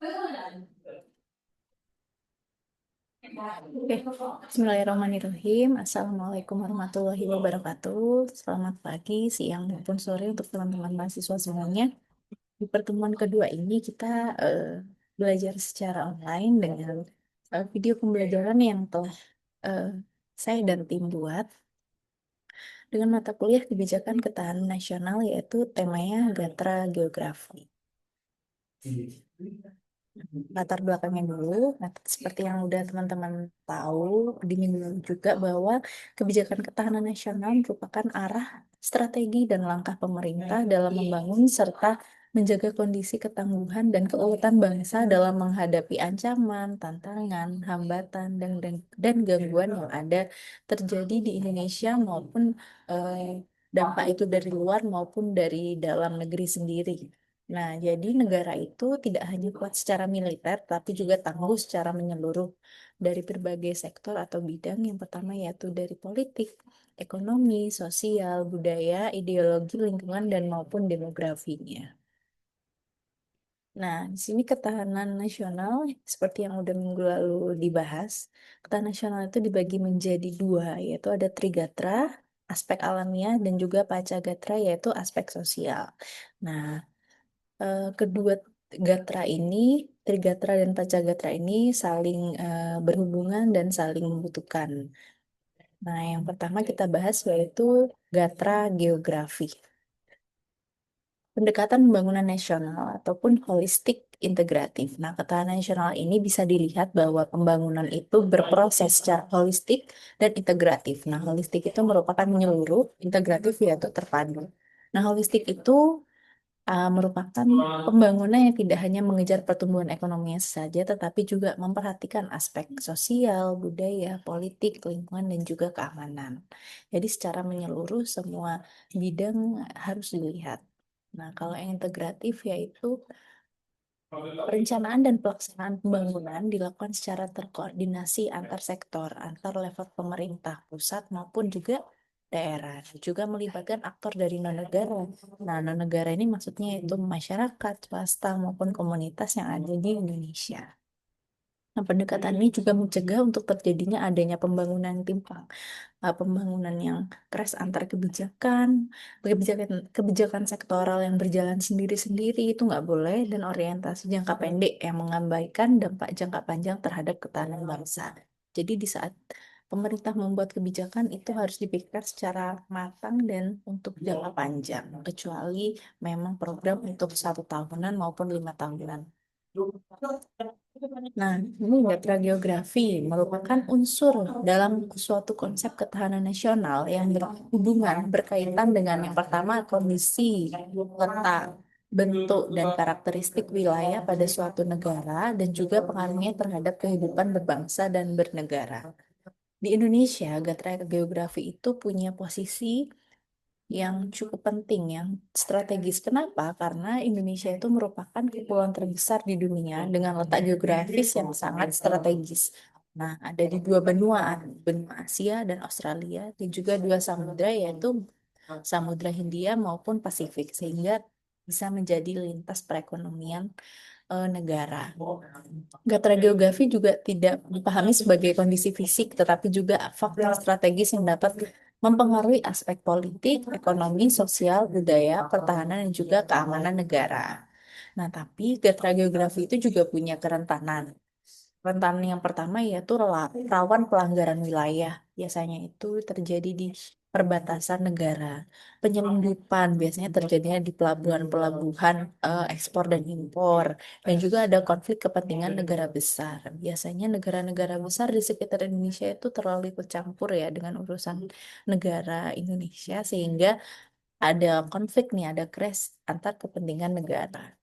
Oke, Bismillahirrahmanirrahim. Assalamualaikum warahmatullahi wabarakatuh. Selamat pagi, siang, maupun sore untuk teman-teman mahasiswa semuanya. Di pertemuan kedua ini kita eh, belajar secara online dengan video pembelajaran yang telah eh, saya dan tim buat dengan mata kuliah kebijakan ketahanan nasional yaitu temanya Gatra Geografi. Latar belakangnya dulu, nah, seperti yang udah teman-teman tahu di minggu lalu juga bahwa kebijakan ketahanan nasional merupakan arah strategi dan langkah pemerintah dalam membangun serta menjaga kondisi ketangguhan dan keutuhan bangsa dalam menghadapi ancaman, tantangan, hambatan, dan gangguan yang ada terjadi di Indonesia maupun dampak itu dari luar maupun dari dalam negeri sendiri. Nah, jadi negara itu tidak hanya kuat secara militer, tapi juga tangguh secara menyeluruh dari berbagai sektor atau bidang. Yang pertama yaitu dari politik, ekonomi, sosial, budaya, ideologi, lingkungan, dan maupun demografinya. Nah, di sini ketahanan nasional, seperti yang udah minggu lalu dibahas, ketahanan nasional itu dibagi menjadi dua, yaitu ada Trigatra, aspek alamiah, dan juga Pacagatra, yaitu aspek sosial. Nah, kedua gatra ini, Trigatra dan Pacagatra ini saling berhubungan dan saling membutuhkan. Nah, yang pertama kita bahas yaitu gatra geografi. Pendekatan pembangunan nasional ataupun holistik integratif. Nah, ketahanan nasional ini bisa dilihat bahwa pembangunan itu berproses secara holistik dan integratif. Nah, holistik itu merupakan menyeluruh, integratif yaitu terpadu. Nah, holistik itu merupakan pembangunan yang tidak hanya mengejar pertumbuhan ekonominya saja, tetapi juga memperhatikan aspek sosial, budaya, politik, lingkungan, dan juga keamanan. Jadi secara menyeluruh semua bidang harus dilihat. Nah, kalau yang integratif yaitu perencanaan dan pelaksanaan pembangunan dilakukan secara terkoordinasi antar sektor, antar level pemerintah pusat maupun juga daerah. Juga melibatkan aktor dari non-negara. Nah, non-negara ini maksudnya itu masyarakat, swasta maupun komunitas yang ada di Indonesia. Nah, pendekatan ini juga mencegah untuk terjadinya adanya pembangunan timpang, pembangunan yang crash antar kebijakan sektoral yang berjalan sendiri-sendiri itu nggak boleh, dan orientasi jangka pendek yang mengabaikan dampak jangka panjang terhadap ketahanan bangsa. Jadi di saat pemerintah membuat kebijakan itu harus dipikirkan secara matang dan untuk jangka panjang, kecuali memang program untuk 1 tahunan maupun 5 tahunan. Nah, ini data geografi merupakan unsur dalam suatu konsep ketahanan nasional yang berhubungan berkaitan dengan yang pertama kondisi, letak, bentuk, dan karakteristik wilayah pada suatu negara dan juga pengaruhnya terhadap kehidupan berbangsa dan bernegara. Di Indonesia, data geografi itu punya posisi yang cukup penting, yang strategis. Kenapa? Karena Indonesia itu merupakan kepulauan terbesar di dunia dengan letak geografis yang sangat strategis. Nah, ada di dua benua, benua Asia dan Australia, dan juga dua samudra, yaitu Samudra Hindia maupun Pasifik, sehingga bisa menjadi lintas perekonomian negara. Gatra geografi juga tidak dipahami sebagai kondisi fisik, tetapi juga faktor strategis yang dapat mempengaruhi aspek politik, ekonomi, sosial, budaya, pertahanan, dan juga keamanan negara. Nah, tapi gatra geografi itu juga punya kerentanan. Rentan yang pertama yaitu rawan pelanggaran wilayah. Biasanya itu terjadi di perbatasan negara. Penyelundupan biasanya terjadinya di pelabuhan-pelabuhan ekspor dan impor. Dan juga ada konflik kepentingan negara besar. Biasanya negara-negara besar di sekitar Indonesia itu terlalu ikut campur ya dengan urusan negara Indonesia, sehingga ada konflik nih, ada crash antar kepentingan negara.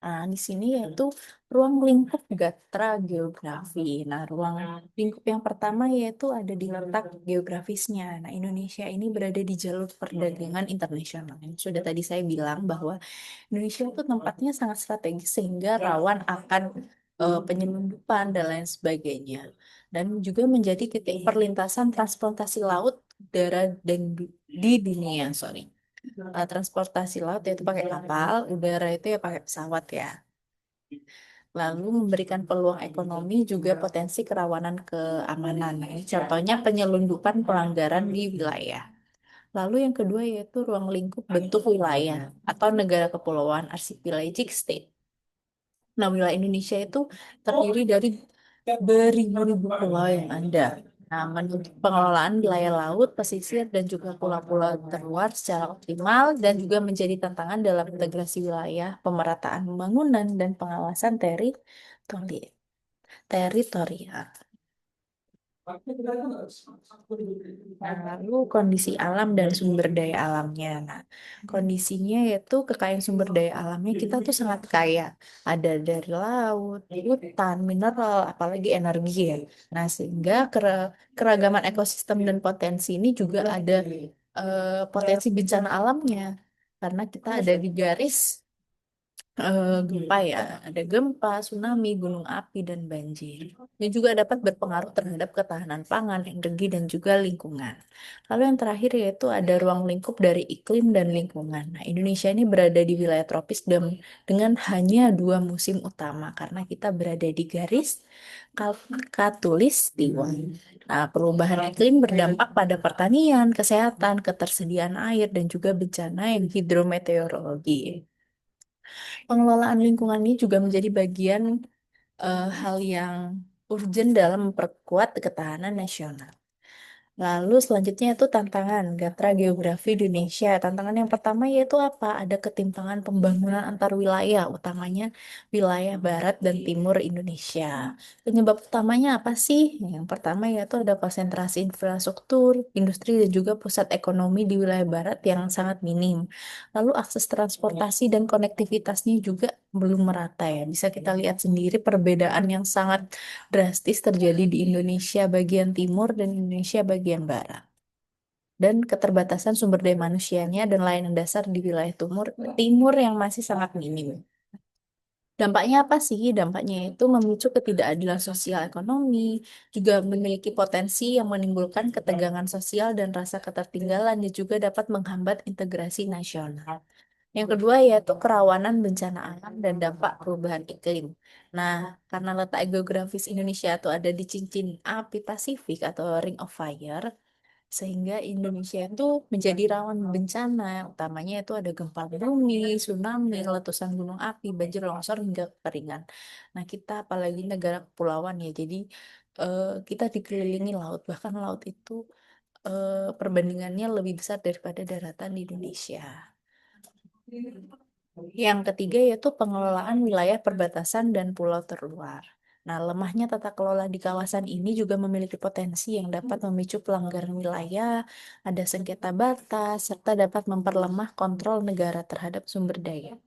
Nah, di sini yaitu ruang lingkup gatra geografi. Nah, ruang lingkup yang pertama yaitu ada di letak geografisnya. Nah, Indonesia ini berada di jalur perdagangan internasional. Yang sudah tadi saya bilang bahwa Indonesia itu tempatnya sangat strategis sehingga rawan akan penyelundupan dan lain sebagainya. Dan juga menjadi titik perlintasan transportasi laut, udara, dan di dunia, sorry. Transportasi laut yaitu pakai kapal, udara itu ya pakai pesawat ya. Lalu memberikan peluang ekonomi juga potensi kerawanan keamanan. Nah, ini contohnya penyelundupan pelanggaran di wilayah. Lalu yang kedua yaitu ruang lingkup bentuk wilayah atau negara kepulauan archipelagic state. Nah, wilayah Indonesia itu terdiri dari beribu-ribu pulau yang ada. Nah, menurut pengelolaan wilayah laut, pesisir, dan juga pulau-pulau terluar secara optimal dan juga menjadi tantangan dalam integrasi wilayah, pemerataan pembangunan, dan pengawasan teritorial. Nah, lalu kondisi alam dan sumber daya alamnya. Nah, kondisinya yaitu kekayaan sumber daya alamnya kita tuh sangat kaya. Ada dari laut, hutan, mineral, apalagi energi ya. Nah, sehingga keragaman ekosistem dan potensi ini juga ada potensi bencana alamnya. Karena kita ada di garis gempa ya, ada gempa, tsunami, gunung api, dan banjir. Ini juga dapat berpengaruh terhadap ketahanan pangan, energi, dan juga lingkungan. Lalu yang terakhir yaitu ada ruang lingkup dari iklim dan lingkungan. Nah, Indonesia ini berada di wilayah tropis dengan hanya dua musim utama karena kita berada di garis Khatulistiwa. Nah, perubahan iklim berdampak pada pertanian, kesehatan, ketersediaan air, dan juga bencana yang hidrometeorologi. Pengelolaan lingkungan ini juga menjadi bagian hal yang urgent dalam memperkuat ketahanan nasional. Lalu selanjutnya itu tantangan Gatra Geografi Indonesia. Tantangan yang pertama yaitu apa? Ada ketimpangan pembangunan antar wilayah, utamanya wilayah barat dan timur Indonesia. Penyebab utamanya apa sih? Yang pertama yaitu ada konsentrasi infrastruktur, industri dan juga pusat ekonomi di wilayah barat yang sangat minim. Lalu akses transportasi dan konektivitasnya juga belum merata ya. Bisa kita lihat sendiri perbedaan yang sangat drastis terjadi di Indonesia bagian timur dan Indonesia bagian barat. Dan keterbatasan sumber daya manusianya dan layanan dasar di wilayah timur yang masih sangat minim. Dampaknya apa sih? Dampaknya itu memicu ketidakadilan sosial ekonomi, juga memiliki potensi yang menimbulkan ketegangan sosial dan rasa ketertinggalan, dan juga dapat menghambat integrasi nasional. Yang kedua yaitu kerawanan bencana alam dan dampak perubahan iklim. Nah, karena letak geografis Indonesia itu ada di cincin api Pasifik atau Ring of Fire, sehingga Indonesia itu menjadi rawan bencana, utamanya itu ada gempa bumi, tsunami, letusan gunung api, banjir longsor hingga kekeringan. Nah, kita apalagi negara kepulauan ya, jadi kita dikelilingi laut, bahkan laut itu perbandingannya lebih besar daripada daratan di Indonesia. Yang ketiga yaitu pengelolaan wilayah perbatasan dan pulau terluar. Nah, lemahnya tata kelola di kawasan ini juga memiliki potensi yang dapat memicu pelanggaran wilayah, ada sengketa batas, serta dapat memperlemah kontrol negara terhadap sumber daya.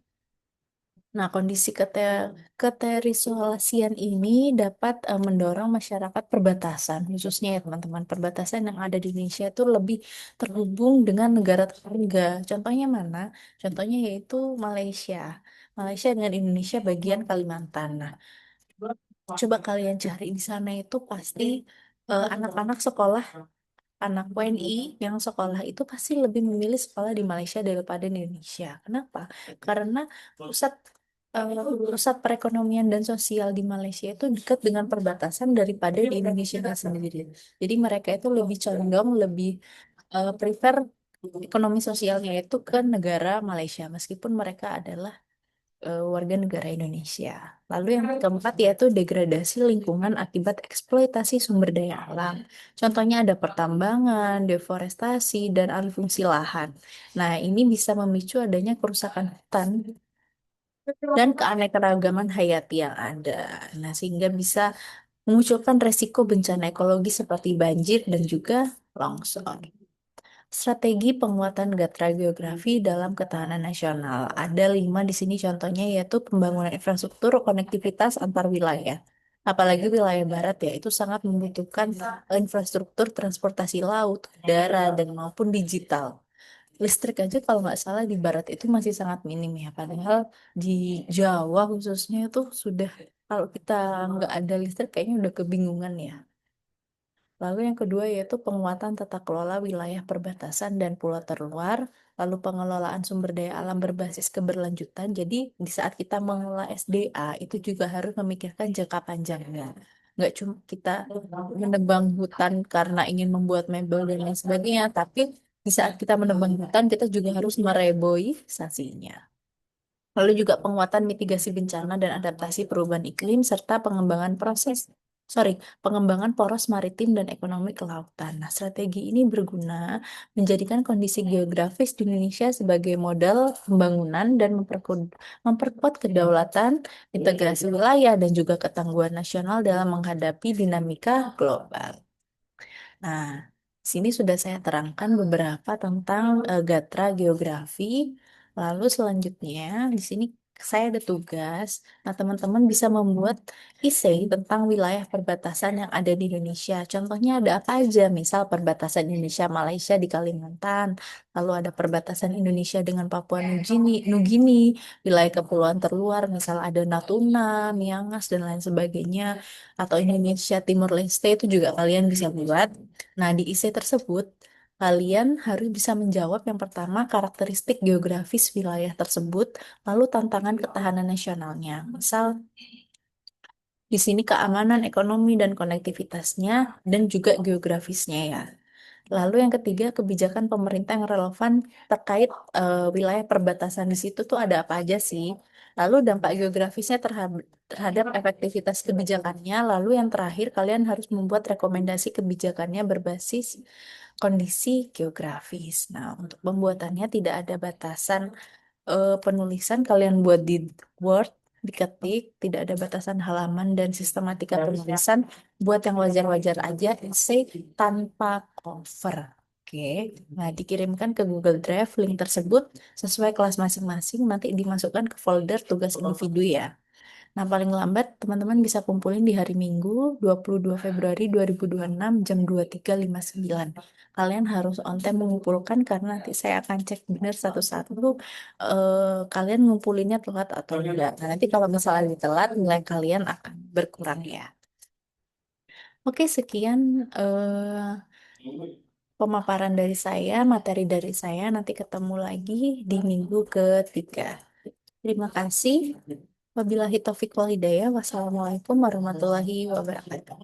Nah, kondisi keterisolasian ini dapat mendorong masyarakat perbatasan, khususnya ya teman-teman, perbatasan yang ada di Indonesia itu lebih terhubung dengan negara tetangga. Contohnya mana? Contohnya yaitu Malaysia. Malaysia dengan Indonesia bagian Kalimantan. Nah, coba kalian cari di sana itu pasti anak-anak sekolah, anak WNI yang sekolah itu pasti lebih memilih sekolah di Malaysia daripada di Indonesia. Kenapa? Karena pusat pusat perekonomian dan sosial di Malaysia itu dekat dengan perbatasan daripada di Indonesia sendiri. Jadi mereka itu lebih condong, lebih prefer ekonomi sosialnya itu ke negara Malaysia, meskipun mereka adalah warga negara Indonesia. Lalu yang keempat yaitu degradasi lingkungan akibat eksploitasi sumber daya alam. Contohnya ada pertambangan, deforestasi, dan alih fungsi lahan. Nah, ini bisa memicu adanya kerusakan hutan dan keanekaragaman hayati yang ada. Nah, sehingga bisa memunculkan resiko bencana ekologi seperti banjir dan juga longsor. Strategi penguatan gatra geografi dalam ketahanan nasional. Ada 5 di sini contohnya yaitu pembangunan infrastruktur konektivitas antar wilayah. Apalagi wilayah barat ya, itu sangat membutuhkan infrastruktur transportasi laut, udara, dan maupun digital. Listrik aja kalau nggak salah di barat itu masih sangat minim ya. Padahal di Jawa khususnya itu sudah, kalau kita nggak ada listrik kayaknya udah kebingungan ya. Lalu yang kedua yaitu penguatan tata kelola wilayah perbatasan dan pulau terluar, lalu pengelolaan sumber daya alam berbasis keberlanjutan. Jadi di saat kita mengelola SDA itu juga harus memikirkan jangka panjangnya. Nggak cuma kita menebang hutan karena ingin membuat mebel dan lain sebagainya, tapi di saat kita menebang hutan kita juga harus mereboisasinya. Lalu juga penguatan mitigasi bencana dan adaptasi perubahan iklim serta pengembangan poros maritim dan ekonomi kelautan. Nah, strategi ini berguna menjadikan kondisi geografis di Indonesia sebagai modal pembangunan dan memperkuat kedaulatan, integrasi wilayah, dan juga ketangguhan nasional dalam menghadapi dinamika global. Nah, sini sudah saya terangkan beberapa tentang gatra geografi. Lalu selanjutnya di sini saya ada tugas. Nah, teman-teman bisa membuat essay tentang wilayah perbatasan yang ada di Indonesia. Contohnya ada apa aja? Misal perbatasan Indonesia Malaysia di Kalimantan, lalu ada perbatasan Indonesia dengan Papua Nugini, wilayah kepulauan terluar, misal ada Natuna, Miangas dan lain sebagainya, atau Indonesia Timur Leste itu juga kalian bisa buat. Nah, di essay tersebut, kalian harus bisa menjawab yang pertama karakteristik geografis wilayah tersebut, lalu tantangan ketahanan nasionalnya. Misal, di sini keamanan ekonomi dan konektivitasnya, dan juga geografisnya ya. Lalu yang ketiga, kebijakan pemerintah yang relevan terkait wilayah perbatasan di situ tuh ada apa aja sih? Lalu dampak geografisnya terhadap efektivitas kebijakannya. Lalu yang terakhir, kalian harus membuat rekomendasi kebijakannya berbasis kondisi geografis. Nah, untuk pembuatannya tidak ada batasan penulisan, kalian buat di Word, diketik, tidak ada batasan halaman dan sistematika penulisan, buat yang wajar-wajar aja, essay tanpa cover. Oke, nah dikirimkan ke Google Drive link tersebut sesuai kelas masing-masing, nanti dimasukkan ke folder tugas individu ya. Nah, paling lambat teman-teman bisa kumpulin di hari Minggu 22 Februari 2026 jam 23.59. Kalian harus on time mengumpulkan karena nanti saya akan cek benar satu-satu kalian ngumpulinnya telat atau enggak. Nah, nanti kalau misalnya ditelat nilai kalian akan berkurang ya. Oke, sekian pemaparan dari saya, materi dari saya. Nanti ketemu lagi di minggu ketiga. Terima kasih. Wabillahi taufiq wal hidayah. Wassalamualaikum warahmatullahi wabarakatuh.